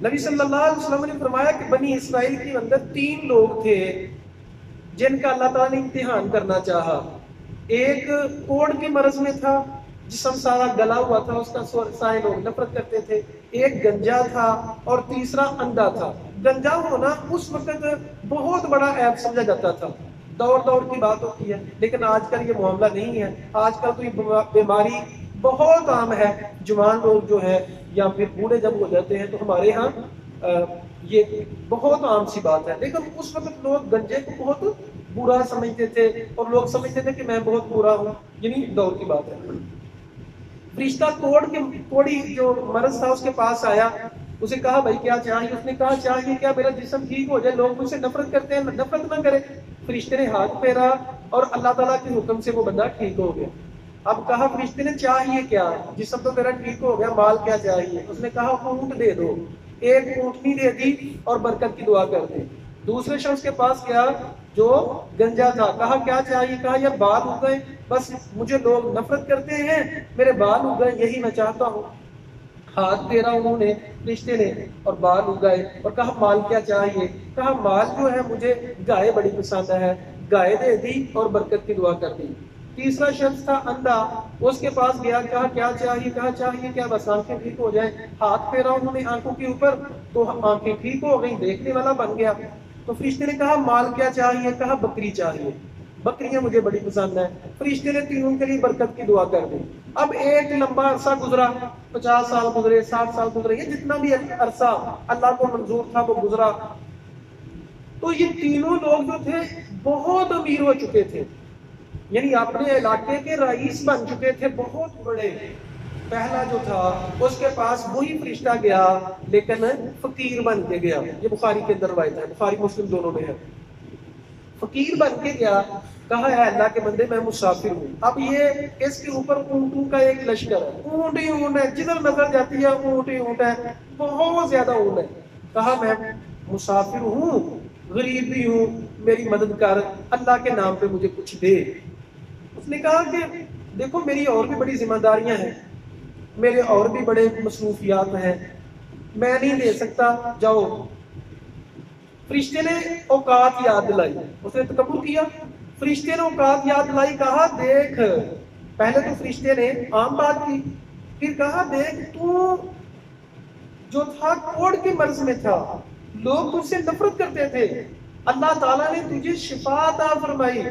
نبی صلی اللہ علیہ وسلم نے فرمایا کہ بنی اسرائیل کے اندر 3 لوگ تھے جن کا اللہ تعالیٰ نے امتحان کرنا چاہا. ایک کوڑ کے مرض میں تھا، جسم سارا گلا ہوا تھا، اس کا سائے لوگ نفرت کرتے تھے. ایک گنجا تھا اور تیسرا اندھا تھا. گنجا ہونا اس وقت بہت بڑا عیب سمجھا جاتا تھا، دور کی بات ہوتی ہے، لیکن آج کل یہ معاملہ نہیں ہے. آج کل تو یہ بیماری بہت عام ہے. جوان لوگ جو ہے یا پھر بوڑھے جب ہو جاتے ہیں تو ہمارے ہاں یہ بہت عام سی بات ہے. لیکن اس وقت لوگ گنجے کو بہت برا سمجھتے تھے اور لوگ سمجھتے تھے کہ میں بہت برا ہوں، یعنی دور کی بات ہے. فرشتہ کوڑی جو مرض تھا اس کے پاس آیا، اسے کہا بھائی کیا چاہیے؟ اس نے کہا چاہیے کیا میرا جسم ٹھیک ہو جائے، لوگ مجھ سے نفرت کرتے ہیں، نفرت نہ کرے. فرشتے نے ہاتھ پھیرا اور اللہ تعالیٰ کے حکم سے وہ بندہ ٹھیک ہو گیا. اب کہا فرشتے نے چاہیے کیا؟ جسم تو میرا ٹھیک ہو گیا، مال کیا چاہیے؟ اس نے کہا اونٹ دے دو. ایک اونٹنی دے دی اور برکت کی دعا کر دی. دوسرے شخص کے پاس گیا جو گنجا تھا، کہا کیا چاہیے؟ کہا یار بال اگ گئے، بس مجھے لوگ نفرت کرتے ہیں، میرے بال اگ گئے، یہی میں چاہتا ہوں. ہاتھ پھیرا انہوں نے، رشتے نے، اور بال اگائے. اور کہا مال کیا چاہیے؟ کہا مال جو ہے مجھے گائے بڑی پسند ہے، گائے دے دی اور برکت کی دعا کر دی. تیسرا شخص تھا اندھا، اس کے پاس گیا، کہا کیا چاہیے؟ کہا چاہیے کیا؟ بس آنکھیں ٹھیک ہو جائیں. ہاتھ پھیرا انہوں نے آنکھوں کے اوپر تو آنکھیں ٹھیک ہو گئی، دیکھنے والا بن گیا. تو فرشتے نے کہا مال کیا چاہیے؟ کہا بکری چاہیے، بکریاں مجھے بڑی پسند ہے. فرشتے نے تینوں کے لیے برکت کی دعا کر دی. اب ایک لمبا عرصہ گزرا، 50 سال گزرے، 60 سال گزرے، یہ جتنا بھی عرصہ اللہ کو منظور تھا وہ گزرا. تو یہ تینوں لوگ جو تھے بہت امیر ہو چکے تھے، یعنی اپنے علاقے کے رئیس بن چکے تھے، بہت بڑے. پہلا جو تھا اس کے پاس وہی فرشتہ گیا لیکن فقیر بن کے گیا. یہ بخاری کے اندر روایت ہے، بخاری مسلم دونوں میں ہے. فقیر بن کے گیا، کہا ہے اللہ کے بندے میں مسافر ہوں. اب یہ اس کے اوپر اونٹوں کا ایک لشکر ہے، اونٹ ہی اونٹ ہے، جدھر نظر جاتی ہے اونٹ ہی اونٹ ہے، بہت زیادہ اونٹ ہے. کہا میں مسافر ہوں، غریب بھی ہوں، میری مدد کر، اللہ کے نام پہ مجھے کچھ دے۔ اس نے کہا کہ دیکھو میری اور بھی بڑی ذمہ داریاں ہیں، میرے اور بھی بڑے مصروفیات ہیں، میں نہیں دے سکتا، جاؤ۔ فرشتے نے اوقات یاد دلائی، اس نے تکبر کیا، فرشتے نے اوقات یاد دلائی، کہا دیکھ، پہلے تو فرشتے نے عام بات کی، پھر کہا دیکھ تو جو تھا کوڑ کے مرض میں تھا، لوگ تجھ سے نفرت کرتے تھے، اللہ تعالیٰ نے تجھے شفا عطا فرمائی،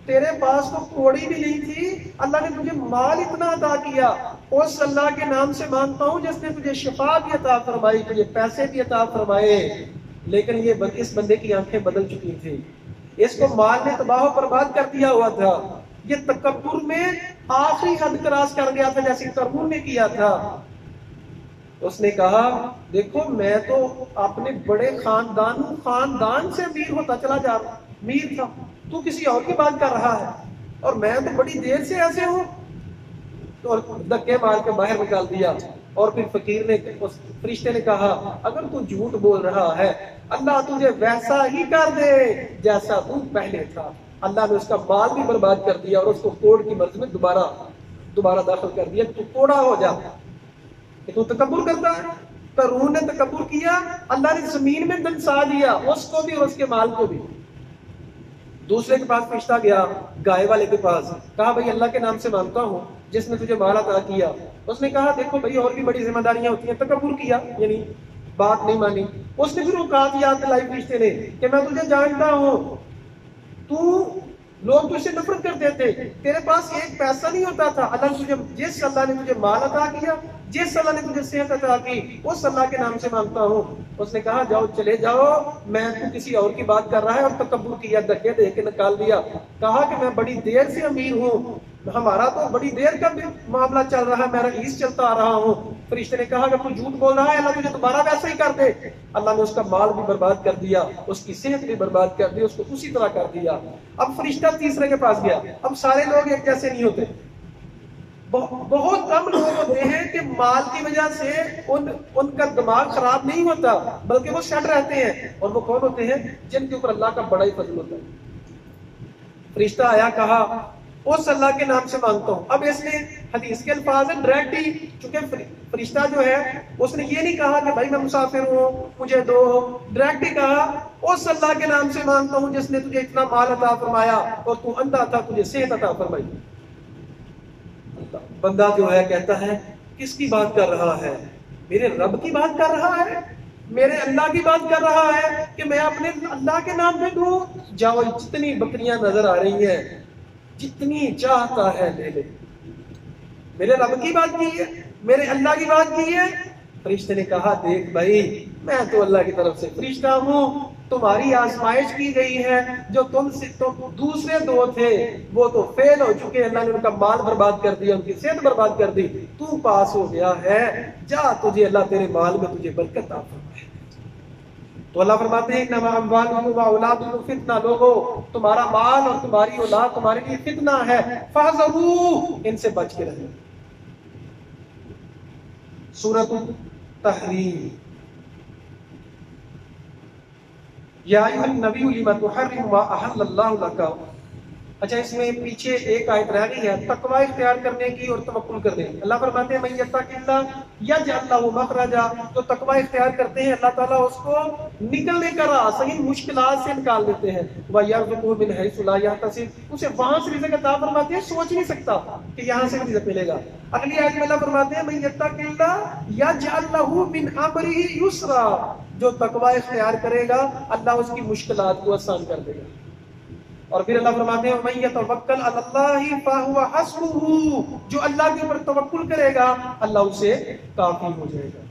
تیرے پاس تو کوڑی بھی نہیں تھی، اللہ نے تجھے مال اتنا عطا کیا، اس اللہ کے نام سے مانگتا ہوں جس نے تجھے شفا بھی عطا فرمائی، تجھے پیسے بھی عطا فرمائے۔ لیکن یہ اس بندے کی آنکھیں بدل چکی تھی، اس کو مال نے تباہ و برباد کر دیا ہوا تھا، یہ تکبر میں آخری حد کراس کر گیا تھا جیسے قارون نے کیا تھا۔ اس نے کہا دیکھو میں تو اپنے بڑے خاندان سے امیر ہوتا چلا جا رہا، امیر تھا، تو کسی اور کی بات کر رہا ہے، اور میں تو بڑی دیر سے ایسے ہوں۔ تو دھکے مار کے باہر نکال دیا، اور پھر فقیر نے، اس فرشتے نے کہا اگر تو جھوٹ بول رہا ہے اللہ تجھے ویسا ہی کر دے جیسا تو پہلے تھا۔ اللہ نے اس کا مال بھی برباد کر دیا اور اس کو کوڑ کی مرض میں دوبارہ داخل کر دیا کہ تو کوڑا ہو جا، کہ تو تکبر کرتا ہے۔ قارون نے تکبر کیا، اللہ نے زمین میں دنسا دیا، اس کو بھی اور اس کے مال کو بھی۔ دوسرے کے پاس فرشتہ گیا، گائے والے کے پاس، کہا بھائی اللہ کے نام سے مانگتا ہوں جس نے تجھے مال عطا کیا۔ اس نے کہا دیکھو بھائی اور بھی بڑی ذمہ داریاں ہوتی ہیں، تکبر کیا، یعنی بات نہیں مانی۔ اس نے پھر اوقات یاد دلائی فرشتے نے کہ میں تجھے جانتا ہوں، لوگ تجھ سے نفرت کرتے تھے، تیرے پاس ایک پیسہ نہیں ہوتا تھا، جس اللہ نے تجھے مال عطا کیا، جس اللہ نے تجھے صحت عطا کی، اس اللہ کے نام سے مانگتا ہوں۔ اس نے کہا جاؤ چلے جاؤ، میں تو کسی اور کی بات کر رہا ہے، اور تکبر کیا، دھکے دے کے نکال دیا، کہا کہ میں بڑی دیر سے امیر ہوں، ہمارا تو بڑی دیر کا بھی معاملہ چل رہا ہے، میں رئیس چلتا آ رہا ہوں۔ فرشتے نے کہا کہ تو جھوٹ بول رہا ہے، اللہ تجھے دوبارہ ویسا ہی کر دے۔ اللہ نے اس کا مال بھی برباد کر دیا، اس کی صحت بھی برباد کر دی، اس کو اسی طرح کر دیا۔ اب فرشتہ تیسرے کے پاس گیا، اب سارے لوگ ایک جیسے نہیں ہوتے، بہت کم لوگ ہوتے ہیں کہ مال کی وجہ سے ان کا دماغ خراب نہیں ہوتا، بلکہ وہ سیٹ رہتے ہیں، اور وہ کون ہوتے ہیں؟ جن کے اوپر اللہ کا بڑا ہی فضل ہوتا ہے۔ فرشتہ آیا، کہا اس اللہ کے نام سے مانگتا ہوں۔ اب اس نے حدیث کے الفاظ ہیں ڈائریکٹ ہی، چونکہ فرشتہ جو ہے اس نے یہ نہیں کہا کہ بھائی میں مسافر ہوں مجھے دو، ڈائریکٹ ہی کہا اس اللہ کے نام سے مانگتا ہوں جس نے تجھے اتنا مال عطا فرمایا اور تو اندھا تھا، تجھے صحت عطا فرمائی۔ بندہ جو ہے کہتا ہے کس کی بات کر رہا ہے؟ میرے رب کی بات کر رہا ہے، میرے اللہ کی بات کر رہا ہے کہ میں اپنے اللہ کے نام پہ دوں؟ جاؤ جتنی بکریاں نظر آ رہی ہیں جتنی چاہتا ہے لے لے، میرے رب کی بات کی ہے، میرے اللہ کی بات کی ہے۔ فرشتے نے کہا دیکھ بھائی میں تو اللہ کی طرف سے فرشتہ ہوں، تمہاری آزمائش کی گئی ہے، جو تم دوسرے دو تھے وہ تو فیل ہو چکے، اللہ نے ان کا مال برباد کر دیا، ان کی صحت برباد کر دی، تو پاس ہو گیا ہے، جا تجھے اللہ تیرے مال میں تجھے برکت عطا فرمائے۔ تو اللہ فرماتے ہیں انما اموالکم واولادکم فتنہ، لوگو تمہارا مال اور تمہاری اولاد تمہارے لیے فتنہ ہے، فاحذروا، ان سے بچ کے رہو۔ سورۃ التحریم، یا ایھا النبی لم تحرم ما احل اللہ لک۔ اچھا اس میں پیچھے ایک آیت رہ گئی ہے تقوی اختیار کرنے کی اور توکل کرنے کی۔ اللہ فرماتے ہیں من یتق اللہ یجعل لہ مخرجا، جو تقوی اختیار کرتے ہیں اللہ تعالیٰ اس کو نکلنے کا راستہ، ان مشکلات سے نکال دیتے ہیں، وَيَرْزُقْهُ مِنْ حَيْثُ لَا يَحْتَسِبُ، اسے وہاں سے رزق عطا فرماتے ہیں سوچ نہیں سکتا کہ یہاں سے رزق ملے گا۔ اگلی آیت میں اللہ فرماتے ہیں من یتق اللہ یجعل لہ من امرہ یسرا، جو تقوی اختیار کرے گا اللہ اس کی مشکلات کو آسان کر دے گا۔ اور پھر اللہ فرماتے ہیں وَمَن يَتَوَكَّلْ عَلَى اللَّهِ فَهُوَ حَسْبُهُ، جو اللہ کے اوپر توکل کرے گا اللہ اسے کافی ہو جائے گا۔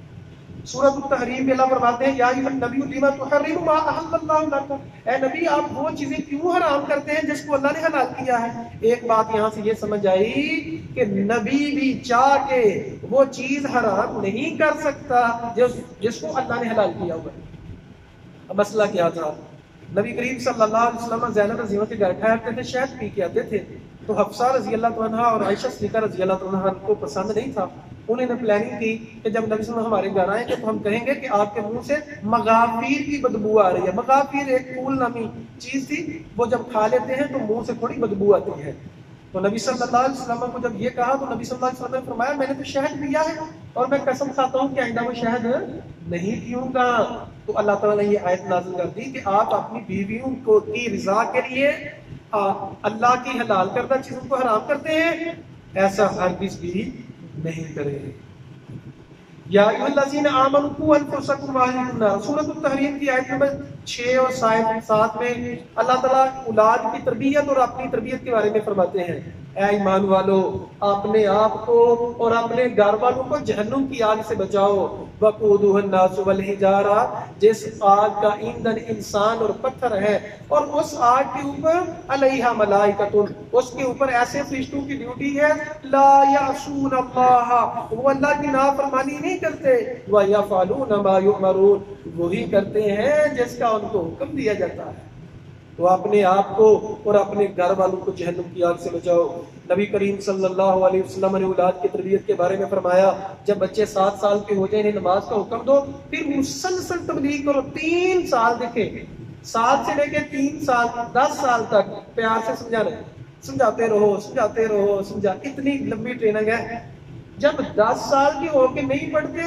سورۃ التحریم میں اللہ فرماتے ہیں یا ایھا النبی لم تحرم ما احل اللہ لک، اے نبی آپ وہ چیزیں کیوں حرام کرتے ہیں جس کو اللہ نے حلال کیا ہے۔ ایک بات یہاں سے یہ سمجھ آئی کہ نبی بھی چاہ کے وہ چیز حرام نہیں کر سکتا جس کو اللہ نے حلال کیا ہوا ہے۔ اب مسئلہ کیا تھا؟ نبی کریم صلی اللہ علیہ وسلم زینب رضی اللہ کے گھر ٹھہرتے تھے، شہد پی کے آتے تھے، تو حفصہ رضی اللہ عنہا اور عائشہ صدیقہ رضی اللہ عنہا کو پسند نہیں تھا، انہوں نے پلاننگ کی کہ جب نبی صلی اللہ علیہ وسلم ہمارے گھر آئیں گے تو ہم کہیں گے کہ آپ کے منہ سے مغافیر کی بدبو آ رہی ہے. مغافیر ایک پھول نامی چیز تھی, وہ جب کھا لیتے ہیں تو منہ سے تھوڑی بدبو آتی ہے. تو نبی صلی اللہ علیہ وسلم کو جب یہ کہا تو نبی صلی اللہ علیہ وسلم نے فرمایا میں نے تو شہد پیا ہے اور میں قسم کھاتا ہوں کہ آئندہ وہ شہد نہیں پیوں گا. تو اللہ تعالیٰ نے یہ آیت نازل کر دی کہ آپ اپنی بیویوں کو کی رضا کے لیے اللہ کی حلال کردہ چیزوں کو حرام کرتے ہیں, ایسا ہرگز بھی نہیں کرے. یا ایھا الذین آمنوا قوا انفسکم واہلیکم نارا, سورۃ التحریم کی آیت نمبر 6 اور 7 میں اللہ تعالیٰ اولاد کی تربیت اور اپنی تربیت کے بارے میں فرماتے ہیں, اے ایمان والو اپنے آپ کو اور اپنے گھر والوں کو جہنم کی آگ سے بچاؤ. وقودها الناس والحجارہ, جس آگ کا ایندھن انسان اور پتھر ہے, اور اس آگ کے اوپر علیہا ملائکۃ, اس کے اوپر ایسے فرشتوں کی ڈیوٹی ہے, لا یعصون اللہ, وہ اللہ کی نافرمانی نہیں کرتے, ویفعلون ما یؤمرون, وہی کرتے ہیں جس کا ان کو حکم دیا جاتا ہے. تو اپنے آپ کو اور اپنے گھر والوں کو جہنم کی آگ سے بچاؤ. نبی کریم صلی اللہ علیہ وسلم نے اولاد کی تربیت کے بارے میں فرمایا جب بچے 7 سال کے ہو جائیں انہیں نماز کا حکم دو, پھر مسلسل تبلیغ کرو. 3 سال دیکھیں, 7 سے لے کے 3 سال 10 سال تک پیار سے سمجھانا, سمجھاتے رہو, اتنی لمبی ٹریننگ ہے. جب 10 سال کے ہو کے نہیں پڑھتے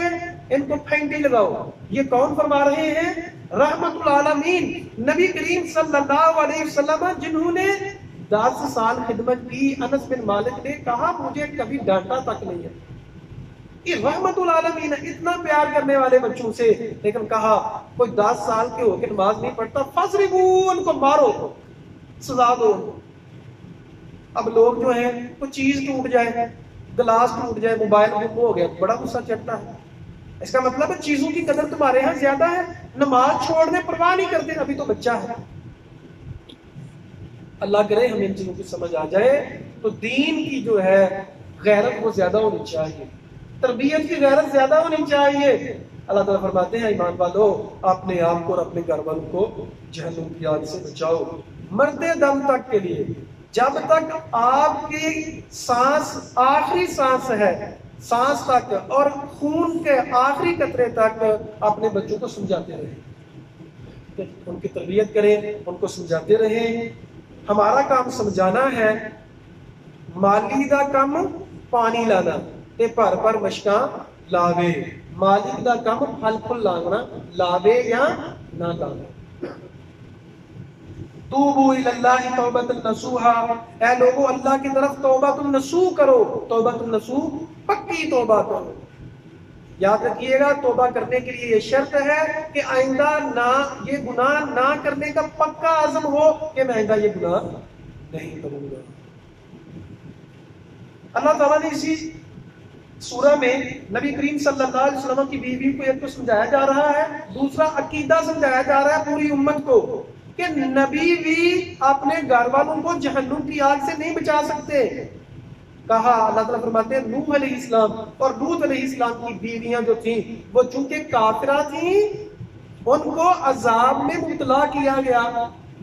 ان کو پھینٹی لگاؤ. یہ کون فرما رہے ہیں؟ رحمت العالمین نبی کریم صلی اللہ علیہ وسلم, جنہوں نے 10 سال خدمت کی. انس بن مالک نے کہا مجھے کبھی ڈانٹا تک نہیں ہے. یہ رحمت العالمین اتنا پیار کرنے والے بچوں سے, لیکن کہا کوئی 10 سال کے ہو کے نماز نہیں پڑھتا فضربوا, ان کو مارو, سزا دو. اب لوگ جو ہیں کوئی چیز ٹوٹ جائے, گلاس ٹوٹ جائے, موبائل گم ہو گیا, بڑا غصہ چڑھتا ہے. اس کا مطلب ہے چیزوں کی قدر تمہارے ہاں زیادہ ہے, نماز چھوڑنے پرواہ نہیں کرتے, ابھی تو بچہ ہے. اللہ کرے ہمیں ان چیزوں کی سمجھ آ جائے. تو دین کی جو ہے غیرت وہ زیادہ ہونی چاہیے, تربیت کی غیرت زیادہ ہونی چاہیے. اللہ تعالیٰ فرماتے ہیں ایمان والو اپنے آپ کو اور اپنے گھر والوں کو جہنم کی آگ سے بچاؤ. مرتے دم تک کے لیے, جب تک آپ کی سانس آخری سانس ہے, سانس تک اور خون کے آخری قطرے تک اپنے بچوں کو سمجھاتے رہیں, ان کی تربیت کریں, ان کو سمجھاتے رہیں. ہمارا کام سمجھانا ہے, مالی دا کم پانی لانا تے پر پر مشکاں لاوے. مالک دا کم پھل پھل لانگنا, لاوے یا نہ لاوے. توبو الاللہ توبۃ النصوحا, اے لوگو اللہ کی طرف توبۃ النصوح کرو, توبۃ النصوح پکی توبہ کرو. یاد رکھیے گا توبہ کرنے کے لیے یہ شرط ہے کہ آئندہ نہ یہ گناہ نہ کرنے کا پکا عزم ہو کہ میں آئندہ یہ گناہ نہیں کروں گا. اللہ تعالیٰ نے اسی سورہ میں نبی کریم صلی اللہ علیہ وسلم کی بیوی کو ایک تو سمجھایا جا رہا ہے, دوسرا عقیدہ سمجھایا جا رہا ہے پوری امت کو کہ نبی بھی اپنے گھر والوں کو جہنم کی آگ سے نہیں بچا سکتے. کہا اللہ تعالیٰ فرماتے ہیں نوح علیہ السلام اور لوط علیہ السلام کی بیویاں جو تھیں وہ چونکہ کافرہ تھیں ان کو عذاب میں مبتلا کیا گیا.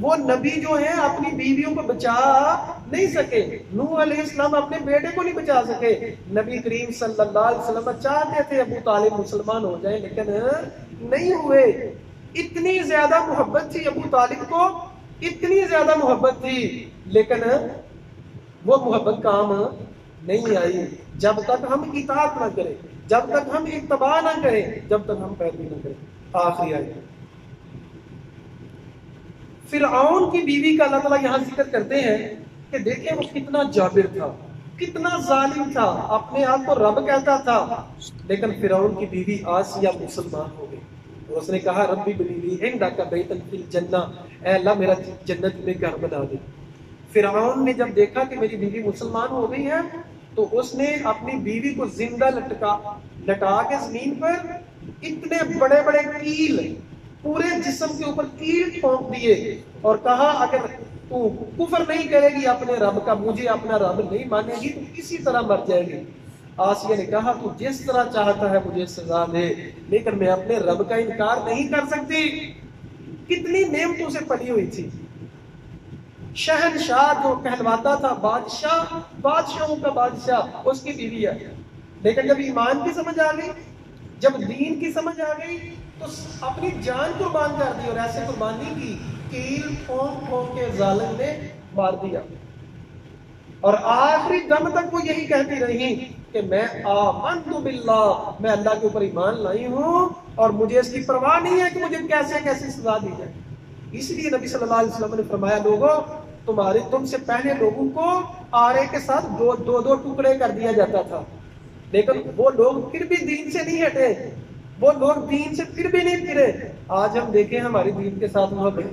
وہ نبی جو ہیں اپنی بیویوں کو بچا نہیں سکے. نوح علیہ السلام اپنے بیٹے کو نہیں بچا سکے. نبی کریم صلی اللہ علیہ وسلم چاہتے تھے ابو طالب مسلمان ہو جائے لیکن نہیں ہوئے. اتنی زیادہ محبت تھی ابو طالب کو, اتنی زیادہ محبت تھی, لیکن وہ محبت کام نہیں آئی جب تک ہم اطاعت نہ کریں, جب تک ہم اتباع نہ کریں, جب تک ہم پیروی نہ کریں. آخری آئی فرعون کی بیوی کا اللہ تعالیٰ یہاں ذکر کرتے ہیں کہ دیکھیں وہ کتنا جابر تھا, کتنا ظالم تھا, اپنے آپ کو رب کہتا تھا, لیکن فرعون کی بیوی آسیہ مسلمان ہو گئی. اور اس نے کہا ربی بنی لی عندک بیتا فی الجنہ, اے اللہ میرا جنت میں گھر بنا دے. فرعون نے جب دیکھا کہ میری بیوی مسلمان ہو گئی ہے تو اس نے اپنی بیوی کو زندہ لٹا کے زمین پر اتنے بڑے بڑے کیل پورے جسم کے اوپر کیل ٹھونک دیے اور کہا اگر تو کفر نہیں کرے گی اپنے رب کا, مجھے اپنا رب نہیں مانے گی تو کسی طرح مر جائے گی. آسیہ نے کہا تو جس طرح چاہتا ہے مجھے سزا دے, لیکن میں اپنے رب کا انکار نہیں کر سکتی. کتنی نعمتوں سے پلی ہوئی تھی. شہنشاہ جو کہلواتا تھا بادشاہ, بادشاہوں کا بادشاہ, اس کی بیوی ہے. لیکن جب ایمان کی سمجھ آ گئی، جب دین کی سمجھ آ گئی تو اپنی جان قربان کر دی، اور ایسے قربان نہیں کی کیل پھونک پھونک کے ظالم نے مار دیا، اور آخری دم تک وہ یہی کہتی رہی کہ میں آمنت باللہ، میں اللہ کے اوپر ایمان لائی ہوں اور مجھے اس کی پرواہ نہیں ہے کہ مجھے کیسے کیسے سزا دی جائے۔ اس لیے نبی صلی اللہ علیہ وسلم نے فرمایا لوگوں تم سے پہلے لوگوں کو آرے کے ساتھ دو ٹکڑے کر دیا جاتا تھا، لیکن وہ لوگ پھر بھی دین سے نہیں ہٹے، وہ لوگ دین سے پھر بھی نہیں پھرے۔ آج ہم دیکھیں ہماری دین کے ساتھ محبت،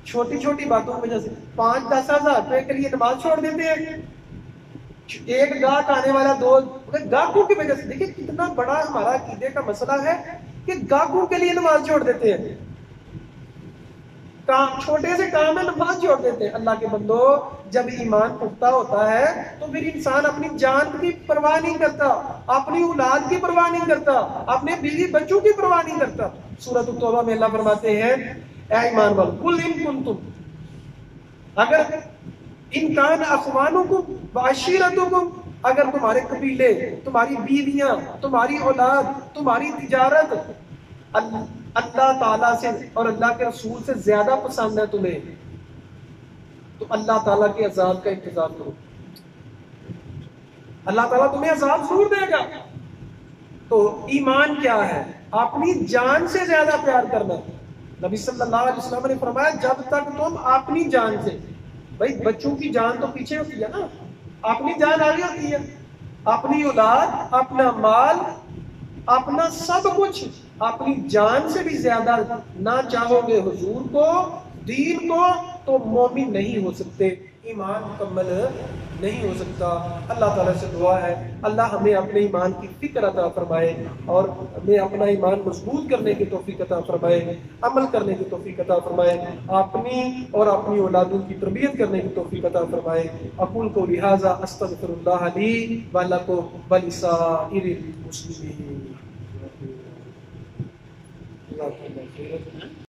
چھوٹی چھوٹی باتوں کی وجہ سے 5-10 ہزار روپے کے لیے نماز چھوڑ دیتے ہیں، ایک گاہک آنے والا دو گاہکوں کی وجہ سے، دیکھیں کتنا بڑا ہمارا عقیدے کا مسئلہ ہے کہ گاہکوں کے لیے نماز چھوڑ دیتے ہیں، چھوٹے سے کام ہے نماز چھوڑ دیتے ہیں۔ اللہ کے بندو، جب ایمان پختہ ہوتا ہے تو پھر انسان اپنی جان کی پرواہ نہیں کرتا، اپنی اولاد کی پرواہ نہیں کرتا، اپنے بیوی بچوں کی پرواہ نہیں کرتا۔ سورۃ التوبہ میں اللہ فرماتے ہیں اے ایمان والو قل ان کنتم، اگر ان کان اخوانکم وعشیرتکم، اگر تمہارے قبیلے، تمہاری بیویاں، تمہاری اولاد، تمہاری تجارت اللہ تعالیٰ سے اور اللہ کے رسول سے زیادہ پسند ہے تمہیں، تو اللہ تعالیٰ کے عذاب کا انتظار کرو، اللہ تعالیٰ تمہیں عذاب ضرور دے گا۔ تو ایمان کیا ہے؟ اپنی جان سے زیادہ پیار کرنا۔ نبی صلی اللہ علیہ وسلم نے فرمایا جب تک تم اپنی جان سے، بھائی بچوں کی جان تو پیچھے ہوتی ہے نا، اپنی جان آگے ہوتی ہے، اپنی اولاد، اپنا مال، اپنا سب کچھ، اپنی جان سے بھی زیادہ نہ چاہو گے حضور کو، دین کو، تو مومن نہیں ہو سکتے، ایمان مکمل نہیں ہو سکتا۔ اللہ تعالیٰ سے دعا ہے اللہ ہمیں اپنے ایمان کی فکر عطا فرمائے اور ہمیں اپنا ایمان مضبوط کرنے کی توفیق عطا فرمائے، عمل کرنے کی توفیق عطا فرمائے، اپنی اور اپنی اولادوں کی تربیت کرنے کی توفیق عطا فرمائے۔ اقول قولی ھذا استغفر اللہ لی ولکم ولسائر المسلمین۔